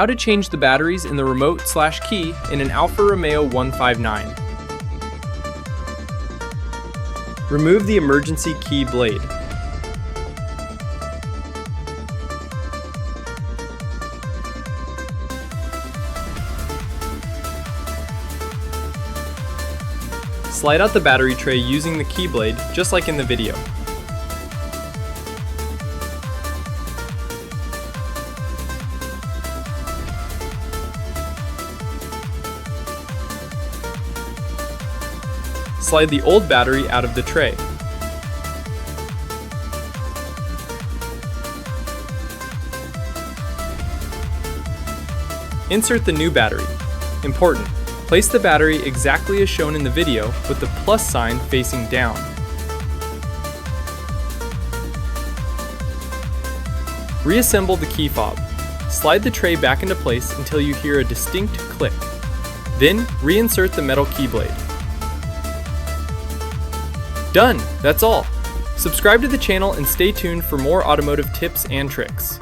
How to change the batteries in the remote/key in an Alfa Romeo 159. Remove the emergency key blade. Slide out the battery tray using the key blade, just like in the video. Slide the old battery out of the tray. Insert the new battery. Important: place the battery exactly as shown in the video with the plus sign facing down. Reassemble the key fob. Slide the tray back into place until you hear a distinct click. Then reinsert the metal key blade. Done! That's all! Subscribe to the channel and stay tuned for more automotive tips and tricks.